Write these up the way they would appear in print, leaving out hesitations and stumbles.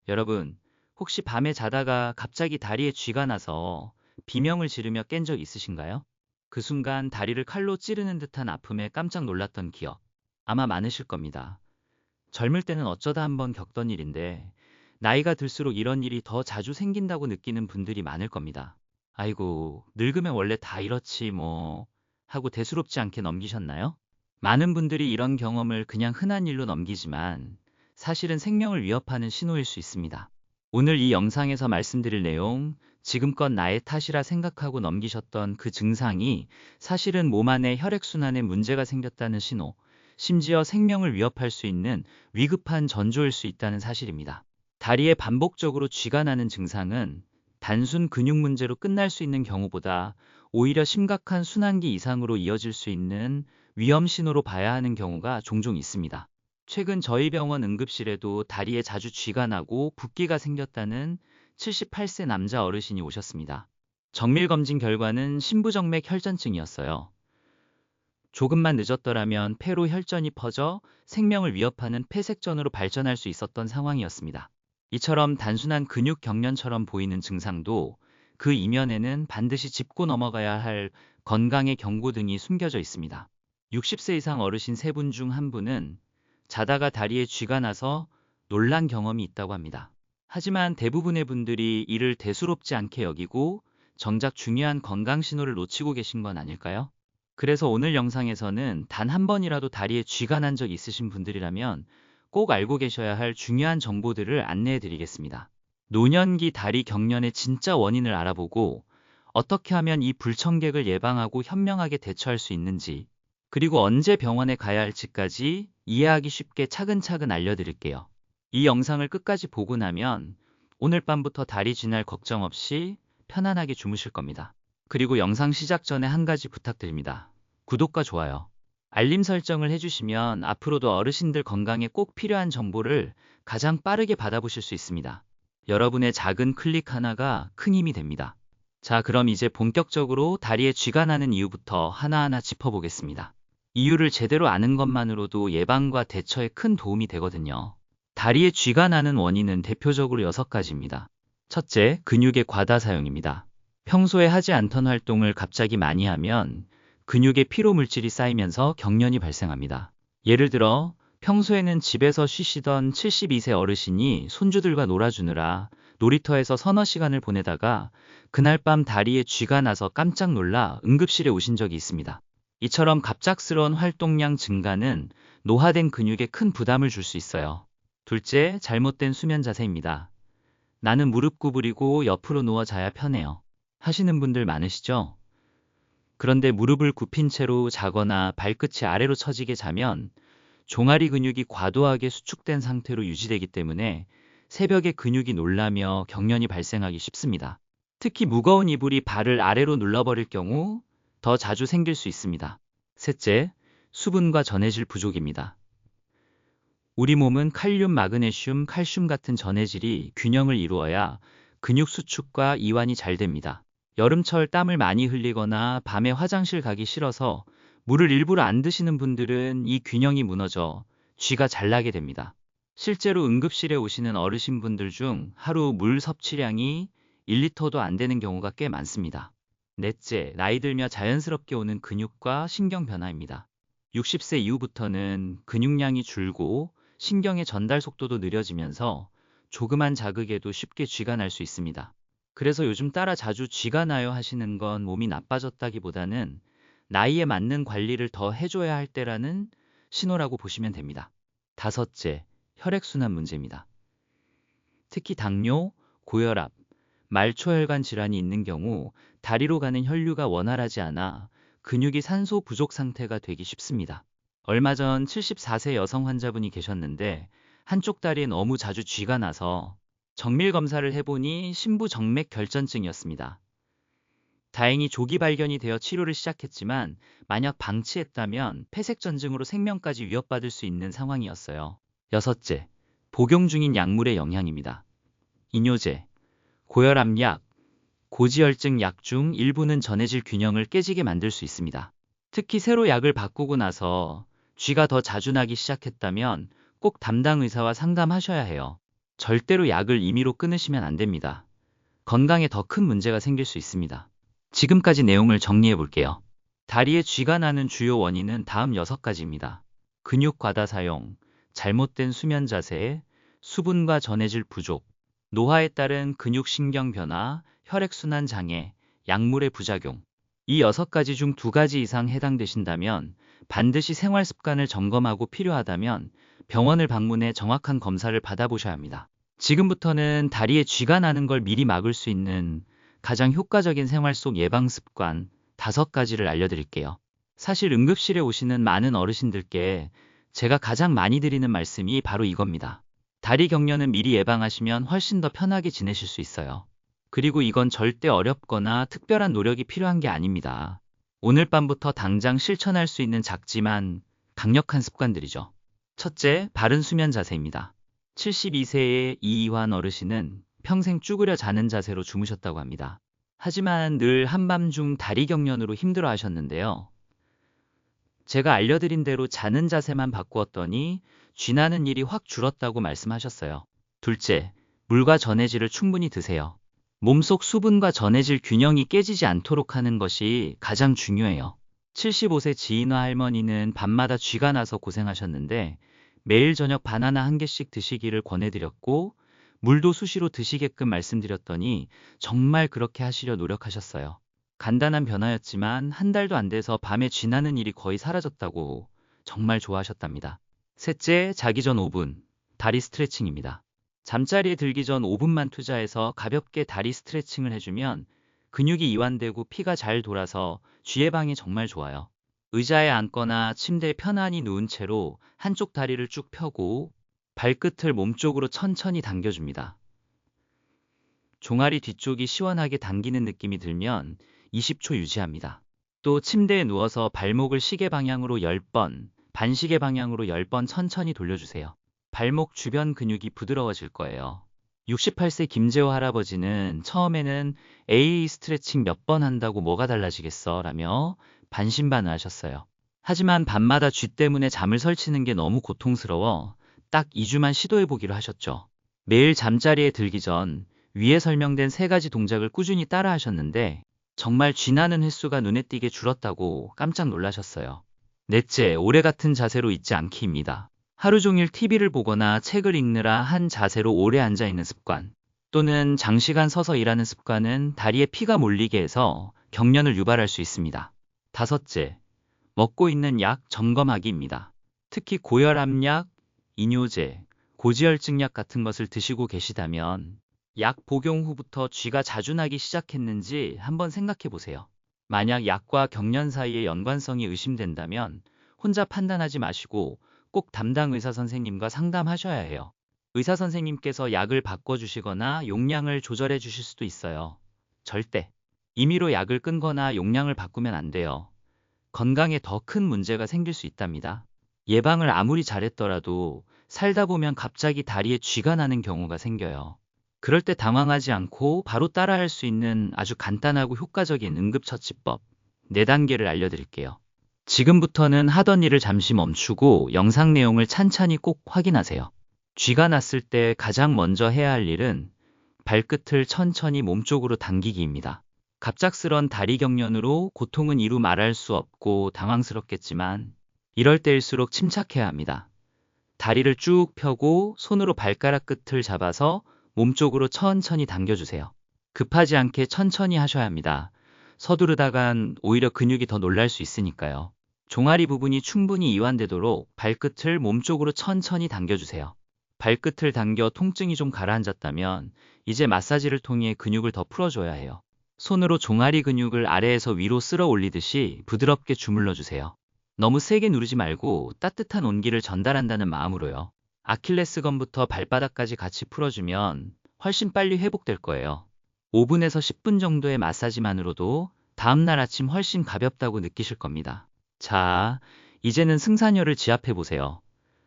여러분, 혹시 밤에 자다가 갑자기 다리에 쥐가 나서 비명을 지르며 깬 적 있으신가요? 그 순간 다리를 칼로 찌르는 듯한 아픔에 깜짝 놀랐던 기억 아마 많으실 겁니다. 젊을 때는 어쩌다 한번 겪던 일인데 나이가 들수록 이런 일이 더 자주 생긴다고 느끼는 분들이 많을 겁니다. 아이고, 늙으면 원래 다 이렇지 뭐 하고 대수롭지 않게 넘기셨나요? 많은 분들이 이런 경험을 그냥 흔한 일로 넘기지만 사실은 생명을 위협하는 신호일 수 있습니다. 오늘 이 영상에서 말씀드릴 내용, 지금껏 나의 탓이라 생각하고 넘기셨던 그 증상이 사실은 몸 안에 혈액순환에 문제가 생겼다는 신호, 심지어 생명을 위협할 수 있는 위급한 전조일 수 있다는 사실입니다. 다리에 반복적으로 쥐가 나는 증상은 단순 근육 문제로 끝날 수 있는 경우보다 오히려 심각한 순환기 이상으로 이어질 수 있는 위험 신호로 봐야 하는 경우가 종종 있습니다. 최근 저희 병원 응급실에도 다리에 자주 쥐가 나고 붓기가 생겼다는 78세 남자 어르신이 오셨습니다. 정밀 검진 결과는 심부정맥 혈전증이었어요. 조금만 늦었더라면 폐로 혈전이 퍼져 생명을 위협하는 폐색전으로 발전할 수 있었던 상황이었습니다. 이처럼 단순한 근육 경련처럼 보이는 증상도 그 이면에는 반드시 짚고 넘어가야 할 건강의 경고등이 숨겨져 있습니다. 60세 이상 어르신 3분 중 1분은 자다가 다리에 쥐가 나서 놀란 경험이 있다고 합니다. 하지만 대부분의 분들이 이를 대수롭지 않게 여기고 정작 중요한 건강 신호를 놓치고 계신 건 아닐까요? 그래서 오늘 영상에서는 단 한 번이라도 다리에 쥐가 난 적 있으신 분들이라면 꼭 알고 계셔야 할 중요한 정보들을 안내해 드리겠습니다. 노년기 다리 경련의 진짜 원인을 알아보고 어떻게 하면 이 불청객을 예방하고 현명하게 대처할 수 있는지, 그리고 언제 병원에 가야 할지까지 이해하기 쉽게 차근차근 알려드릴게요. 이 영상을 끝까지 보고 나면 오늘 밤부터 다리 쥐날 걱정 없이 편안하게 주무실 겁니다. 그리고 영상 시작 전에 한 가지 부탁드립니다. 구독과 좋아요, 알림 설정을 해주시면 앞으로도 어르신들 건강에 꼭 필요한 정보를 가장 빠르게 받아보실 수 있습니다. 여러분의 작은 클릭 하나가 큰 힘이 됩니다. 자, 그럼 이제 본격적으로 다리에 쥐가 나는 이유부터 하나하나 짚어보겠습니다. 이유를 제대로 아는 것만으로도 예방과 대처에 큰 도움이 되거든요. 다리에 쥐가 나는 원인은 대표적으로 6가지입니다. 첫째, 근육의 과다 사용입니다. 평소에 하지 않던 활동을 갑자기 많이 하면 근육에 피로 물질이 쌓이면서 경련이 발생합니다. 예를 들어 평소에는 집에서 쉬시던 72세 어르신이 손주들과 놀아주느라 놀이터에서 서너 시간을 보내다가 그날 밤 다리에 쥐가 나서 깜짝 놀라 응급실에 오신 적이 있습니다. 이처럼 갑작스러운 활동량 증가는 노화된 근육에 큰 부담을 줄 수 있어요. 둘째, 잘못된 수면 자세입니다. 나는 무릎 구부리고 옆으로 누워 자야 편해요 하시는 분들 많으시죠? 그런데 무릎을 굽힌 채로 자거나 발끝이 아래로 처지게 자면 종아리 근육이 과도하게 수축된 상태로 유지되기 때문에 새벽에 근육이 놀라며 경련이 발생하기 쉽습니다. 특히 무거운 이불이 발을 아래로 눌러버릴 경우 더 자주 생길 수 있습니다. 셋째, 수분과 전해질 부족입니다. 우리 몸은 칼륨, 마그네슘, 칼슘 같은 전해질이 균형을 이루어야 근육 수축과 이완이 잘 됩니다. 여름철 땀을 많이 흘리거나 밤에 화장실 가기 싫어서 물을 일부러 안 드시는 분들은 이 균형이 무너져 쥐가 잘 나게 됩니다. 실제로 응급실에 오시는 어르신분들 중 하루 물 섭취량이 1리터도 안 되는 경우가 꽤 많습니다. 넷째, 나이 들며 자연스럽게 오는 근육과 신경 변화입니다. 60세 이후부터는 근육량이 줄고 신경의 전달 속도도 느려지면서 조그만 자극에도 쉽게 쥐가 날 수 있습니다. 그래서 요즘 따라 자주 쥐가 나요 하시는 건 몸이 나빠졌다기보다는 나이에 맞는 관리를 더 해줘야 할 때라는 신호라고 보시면 됩니다. 다섯째, 혈액순환 문제입니다. 특히 당뇨, 고혈압, 말초혈관 질환이 있는 경우 다리로 가는 혈류가 원활하지 않아 근육이 산소 부족 상태가 되기 쉽습니다. 얼마 전 74세 여성 환자분이 계셨는데 한쪽 다리에 너무 자주 쥐가 나서 정밀 검사를 해보니 심부정맥 결전증이었습니다. 다행히 조기 발견이 되어 치료를 시작했지만 만약 방치했다면 폐색전증으로 생명까지 위협받을 수 있는 상황이었어요. 여섯째, 복용 중인 약물의 영향입니다. 이뇨제, 고혈압약, 고지혈증 약 중 일부는 전해질 균형을 깨지게 만들 수 있습니다. 특히 새로 약을 바꾸고 나서 쥐가 더 자주 나기 시작했다면 꼭 담당 의사와 상담하셔야 해요. 절대로 약을 임의로 끊으시면 안 됩니다. 건강에 더 큰 문제가 생길 수 있습니다. 지금까지 내용을 정리해 볼게요. 다리에 쥐가 나는 주요 원인은 다음 6가지입니다. 근육 과다 사용, 잘못된 수면 자세, 수분과 전해질 부족, 노화에 따른 근육신경 변화, 혈액순환 장애, 약물의 부작용. 이 6가지 중 2가지 이상 해당되신다면 반드시 생활 습관을 점검하고 필요하다면 병원을 방문해 정확한 검사를 받아보셔야 합니다. 지금부터는 다리에 쥐가 나는 걸 미리 막을 수 있는 가장 효과적인 생활 속 예방 습관 5가지를 알려드릴게요. 사실 응급실에 오시는 많은 어르신들께 제가 가장 많이 드리는 말씀이 바로 이겁니다. 다리 경련은 미리 예방하시면 훨씬 더 편하게 지내실 수 있어요. 그리고 이건 절대 어렵거나 특별한 노력이 필요한 게 아닙니다. 오늘 밤부터 당장 실천할 수 있는 작지만 강력한 습관들이죠. 첫째, 바른 수면 자세입니다. 72세의 이이환 어르신은 평생 쭈그려 자는 자세로 주무셨다고 합니다. 하지만 늘 한밤중 다리 경련으로 힘들어 하셨는데요. 제가 알려드린 대로 자는 자세만 바꾸었더니 쥐나는 일이 확 줄었다고 말씀하셨어요. 둘째, 물과 전해질을 충분히 드세요. 몸속 수분과 전해질 균형이 깨지지 않도록 하는 것이 가장 중요해요. 75세 지인화 할머니는 밤마다 쥐가 나서 고생하셨는데 매일 저녁 바나나 한 개씩 드시기를 권해드렸고 물도 수시로 드시게끔 말씀드렸더니 정말 그렇게 하시려 노력하셨어요. 간단한 변화였지만 한 달도 안 돼서 밤에 쥐나는 일이 거의 사라졌다고 정말 좋아하셨답니다. 셋째, 자기 전 5분, 다리 스트레칭입니다. 잠자리에 들기 전 5분만 투자해서 가볍게 다리 스트레칭을 해주면 근육이 이완되고 피가 잘 돌아서 쥐 예방에 정말 좋아요. 의자에 앉거나 침대에 편안히 누운 채로 한쪽 다리를 쭉 펴고 발끝을 몸쪽으로 천천히 당겨줍니다. 종아리 뒤쪽이 시원하게 당기는 느낌이 들면 20초 유지합니다. 또 침대에 누워서 발목을 시계 방향으로 10번, 반시계 방향으로 10번 천천히 돌려주세요. 발목 주변 근육이 부드러워질 거예요. 68세 김재호 할아버지는 처음에는 AA 스트레칭 몇 번 한다고 뭐가 달라지겠어 라며 반신반의하셨어요. 하지만 밤마다 쥐 때문에 잠을 설치는 게 너무 고통스러워 딱 2주만 시도해보기로 하셨죠. 매일 잠자리에 들기 전 위에 설명된 3가지 동작을 꾸준히 따라 하셨는데 정말 쥐나는 횟수가 눈에 띄게 줄었다고 깜짝 놀라셨어요. 넷째, 오래 같은 자세로 있지 않기입니다. 하루 종일 TV를 보거나 책을 읽느라 한 자세로 오래 앉아있는 습관 또는 장시간 서서 일하는 습관은 다리에 피가 몰리게 해서 경련을 유발할 수 있습니다. 다섯째, 먹고 있는 약 점검하기입니다. 특히 고혈압약, 이뇨제, 고지혈증약 같은 것을 드시고 계시다면 약 복용 후부터 쥐가 자주 나기 시작했는지 한번 생각해 보세요. 만약 약과 경련 사이의 연관성이 의심된다면 혼자 판단하지 마시고 꼭 담당 의사 선생님과 상담하셔야 해요. 의사 선생님께서 약을 바꿔주시거나 용량을 조절해 주실 수도 있어요. 절대 임의로 약을 끊거나 용량을 바꾸면 안 돼요. 건강에 더 큰 문제가 생길 수 있답니다. 예방을 아무리 잘했더라도 살다 보면 갑자기 다리에 쥐가 나는 경우가 생겨요. 그럴 때 당황하지 않고 바로 따라할 수 있는 아주 간단하고 효과적인 응급처치법 4단계를 알려드릴게요. 지금부터는 하던 일을 잠시 멈추고 영상 내용을 찬찬히 꼭 확인하세요. 쥐가 났을 때 가장 먼저 해야 할 일은 발끝을 천천히 몸쪽으로 당기기입니다. 갑작스런 다리 경련으로 고통은 이루 말할 수 없고 당황스럽겠지만 이럴 때일수록 침착해야 합니다. 다리를 쭉 펴고 손으로 발가락 끝을 잡아서 몸쪽으로 천천히 당겨주세요. 급하지 않게 천천히 하셔야 합니다. 서두르다간 오히려 근육이 더 놀랄 수 있으니까요. 종아리 부분이 충분히 이완되도록 발끝을 몸쪽으로 천천히 당겨주세요. 발끝을 당겨 통증이 좀 가라앉았다면 이제 마사지를 통해 근육을 더 풀어줘야 해요. 손으로 종아리 근육을 아래에서 위로 쓸어 올리듯이 부드럽게 주물러주세요. 너무 세게 누르지 말고 따뜻한 온기를 전달한다는 마음으로요. 아킬레스건부터 발바닥까지 같이 풀어주면 훨씬 빨리 회복될 거예요. 5분에서 10분 정도의 마사지만으로도 다음날 아침 훨씬 가볍다고 느끼실 겁니다. 자, 이제는 승산혈을 지압해보세요.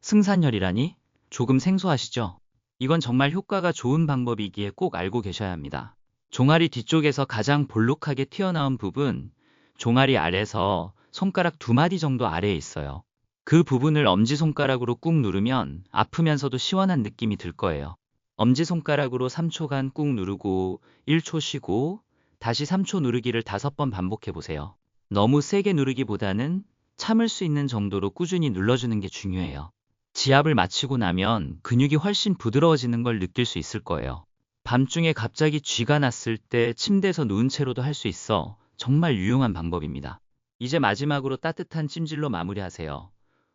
승산혈이라니? 조금 생소하시죠? 이건 정말 효과가 좋은 방법이기에 꼭 알고 계셔야 합니다. 종아리 뒤쪽에서 가장 볼록하게 튀어나온 부분, 종아리 아래에서 손가락 2마디 정도 아래에 있어요. 그 부분을 엄지손가락으로 꾹 누르면 아프면서도 시원한 느낌이 들 거예요. 엄지손가락으로 3초간 꾹 누르고 1초 쉬고 다시 3초 누르기를 5번 반복해 보세요. 너무 세게 누르기보다는 참을 수 있는 정도로 꾸준히 눌러주는 게 중요해요. 지압을 마치고 나면 근육이 훨씬 부드러워지는 걸 느낄 수 있을 거예요. 밤중에 갑자기 쥐가 났을 때 침대에서 누운 채로도 할 수 있어 정말 유용한 방법입니다. 이제 마지막으로 따뜻한 찜질로 마무리하세요.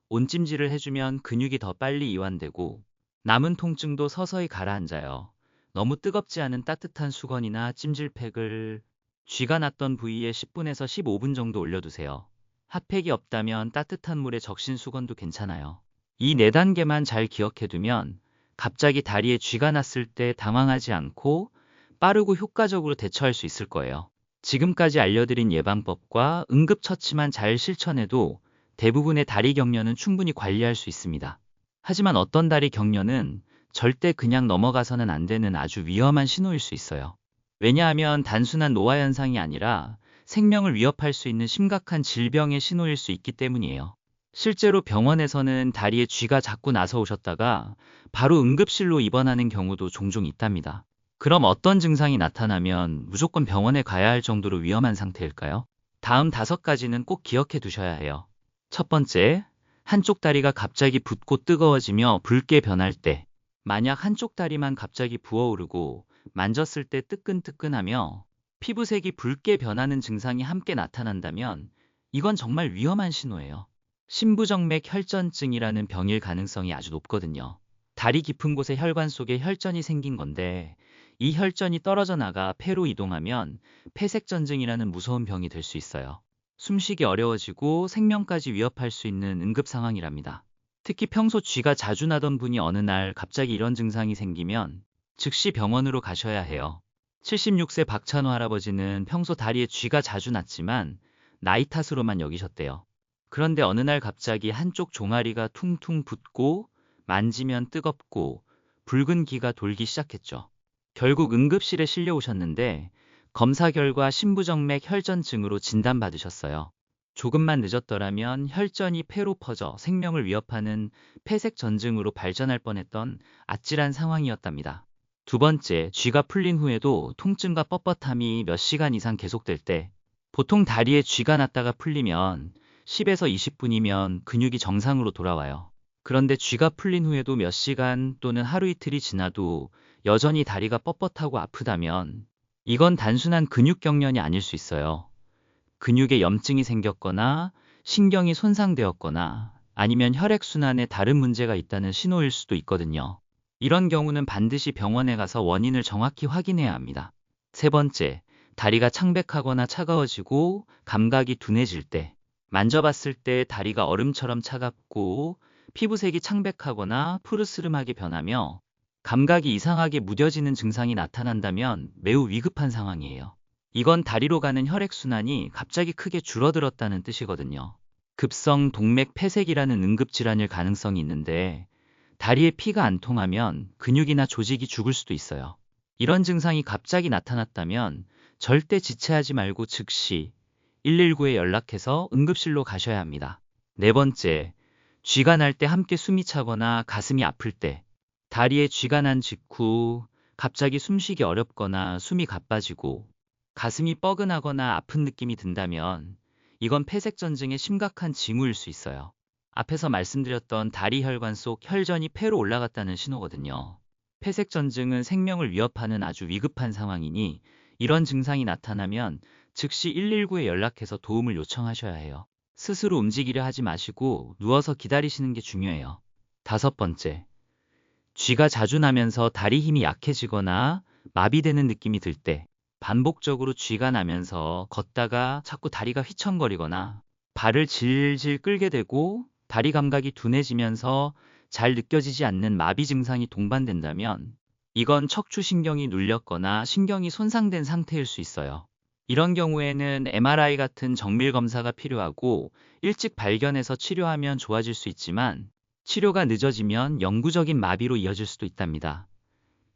온찜질을 해주면 근육이 더 빨리 이완되고 남은 통증도 서서히 가라앉아요. 너무 뜨겁지 않은 따뜻한 수건이나 찜질팩을 쥐가 났던 부위에 10분에서 15분 정도 올려두세요. 핫팩이 없다면 따뜻한 물에 적신 수건도 괜찮아요. 이 4단계만 잘 기억해두면 갑자기 다리에 쥐가 났을 때 당황하지 않고 빠르고 효과적으로 대처할 수 있을 거예요. 지금까지 알려드린 예방법과 응급처치만 잘 실천해도 대부분의 다리 경련은 충분히 관리할 수 있습니다. 하지만 어떤 다리 경련은 절대 그냥 넘어가서는 안 되는 아주 위험한 신호일 수 있어요. 왜냐하면 단순한 노화 현상이 아니라 생명을 위협할 수 있는 심각한 질병의 신호일 수 있기 때문이에요. 실제로 병원에서는 다리에 쥐가 자꾸 나서 오셨다가 바로 응급실로 입원하는 경우도 종종 있답니다. 그럼 어떤 증상이 나타나면 무조건 병원에 가야 할 정도로 위험한 상태일까요? 다음 5가지는 꼭 기억해 두셔야 해요. 첫 번째, 한쪽 다리가 갑자기 붓고 뜨거워지며 붉게 변할 때, 만약 한쪽 다리만 갑자기 부어오르고 만졌을 때 뜨끈뜨끈하며 피부색이 붉게 변하는 증상이 함께 나타난다면 이건 정말 위험한 신호예요. 심부정맥 혈전증이라는 병일 가능성이 아주 높거든요. 다리 깊은 곳에 혈관 속에 혈전이 생긴 건데 이 혈전이 떨어져 나가 폐로 이동하면 폐색전증이라는 무서운 병이 될 수 있어요. 숨쉬기 어려워지고 생명까지 위협할 수 있는 응급 상황이랍니다. 특히 평소 쥐가 자주 나던 분이 어느 날 갑자기 이런 증상이 생기면 즉시 병원으로 가셔야 해요. 76세 박찬호 할아버지는 평소 다리에 쥐가 자주 났지만 나이 탓으로만 여기셨대요. 그런데 어느 날 갑자기 한쪽 종아리가 퉁퉁 붓고 만지면 뜨겁고 붉은 기가 돌기 시작했죠. 결국 응급실에 실려오셨는데 검사 결과 심부정맥 혈전증으로 진단받으셨어요. 조금만 늦었더라면 혈전이 폐로 퍼져 생명을 위협하는 폐색전증으로 발전할 뻔했던 아찔한 상황이었답니다. 두 번째, 쥐가 풀린 후에도 통증과 뻣뻣함이 몇 시간 이상 계속될 때, 보통 다리에 쥐가 났다가 풀리면 10에서 20분이면 근육이 정상으로 돌아와요. 그런데 쥐가 풀린 후에도 몇 시간 또는 하루 이틀이 지나도 여전히 다리가 뻣뻣하고 아프다면 이건 단순한 근육 경련이 아닐 수 있어요. 근육에 염증이 생겼거나 신경이 손상되었거나 아니면 혈액순환에 다른 문제가 있다는 신호일 수도 있거든요. 이런 경우는 반드시 병원에 가서 원인을 정확히 확인해야 합니다. 세 번째, 다리가 창백하거나 차가워지고 감각이 둔해질 때, 만져봤을 때 다리가 얼음처럼 차갑고 피부색이 창백하거나 푸르스름하게 변하며 감각이 이상하게 무뎌지는 증상이 나타난다면 매우 위급한 상황이에요. 이건 다리로 가는 혈액순환이 갑자기 크게 줄어들었다는 뜻이거든요. 급성 동맥 폐색이라는 응급질환일 가능성이 있는데 다리에 피가 안 통하면 근육이나 조직이 죽을 수도 있어요. 이런 증상이 갑자기 나타났다면 절대 지체하지 말고 즉시 119에 연락해서 응급실로 가셔야 합니다. 네 번째, 쥐가 날 때 함께 숨이 차거나 가슴이 아플 때, 다리에 쥐가 난 직후 갑자기 숨쉬기 어렵거나 숨이 가빠지고 가슴이 뻐근하거나 아픈 느낌이 든다면 이건 폐색전증의 심각한 징후일 수 있어요. 앞에서 말씀드렸던 다리 혈관 속 혈전이 폐로 올라갔다는 신호거든요. 폐색전증은 생명을 위협하는 아주 위급한 상황이니 이런 증상이 나타나면 즉시 119에 연락해서 도움을 요청하셔야 해요. 스스로 움직이려 하지 마시고 누워서 기다리시는 게 중요해요. 다섯 번째, 쥐가 자주 나면서 다리 힘이 약해지거나 마비되는 느낌이 들 때, 반복적으로 쥐가 나면서 걷다가 자꾸 다리가 휘청거리거나 발을 질질 끌게 되고 다리 감각이 둔해지면서 잘 느껴지지 않는 마비 증상이 동반된다면 이건 척추신경이 눌렸거나 신경이 손상된 상태일 수 있어요. 이런 경우에는 MRI 같은 정밀 검사가 필요하고 일찍 발견해서 치료하면 좋아질 수 있지만 치료가 늦어지면 영구적인 마비로 이어질 수도 있답니다.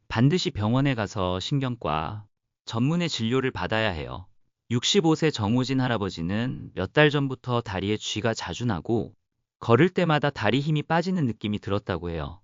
반드시 병원에 가서 신경과 전문의 진료를 받아야 해요. 65세 정호진 할아버지는 몇 달 전부터 다리에 쥐가 자주 나고 걸을 때마다 다리 힘이 빠지는 느낌이 들었다고 해요.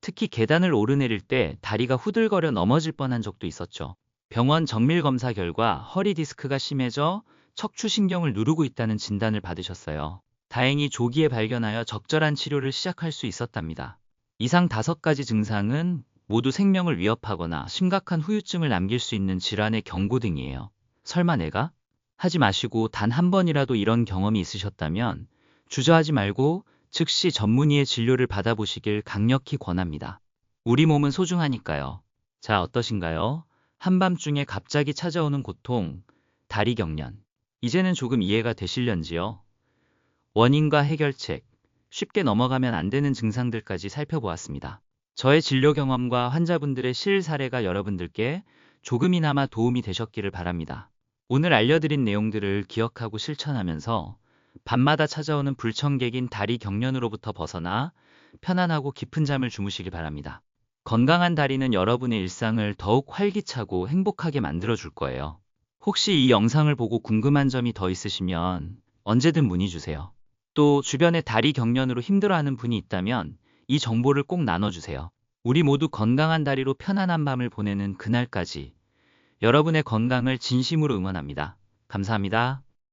특히 계단을 오르내릴 때 다리가 후들거려 넘어질 뻔한 적도 있었죠. 병원 정밀 검사 결과 허리 디스크가 심해져 척추신경을 누르고 있다는 진단을 받으셨어요. 다행히 조기에 발견하여 적절한 치료를 시작할 수 있었답니다. 이상 5가지 증상은 모두 생명을 위협하거나 심각한 후유증을 남길 수 있는 질환의 경고등이에요. 설마 내가? 하지 마시고 단 한 번이라도 이런 경험이 있으셨다면 주저하지 말고 즉시 전문의의 진료를 받아보시길 강력히 권합니다. 우리 몸은 소중하니까요. 자, 어떠신가요? 한밤중에 갑자기 찾아오는 고통, 다리 경련. 이제는 조금 이해가 되실련지요? 원인과 해결책, 쉽게 넘어가면 안 되는 증상들까지 살펴보았습니다. 저의 진료 경험과 환자분들의 실사례가 여러분들께 조금이나마 도움이 되셨기를 바랍니다. 오늘 알려드린 내용들을 기억하고 실천하면서 밤마다 찾아오는 불청객인 다리 경련으로부터 벗어나 편안하고 깊은 잠을 주무시길 바랍니다. 건강한 다리는 여러분의 일상을 더욱 활기차고 행복하게 만들어줄 거예요. 혹시 이 영상을 보고 궁금한 점이 더 있으시면 언제든 문의 주세요. 또 주변에 다리 경련으로 힘들어하는 분이 있다면 이 정보를 꼭 나눠주세요. 우리 모두 건강한 다리로 편안한 밤을 보내는 그날까지 여러분의 건강을 진심으로 응원합니다. 감사합니다.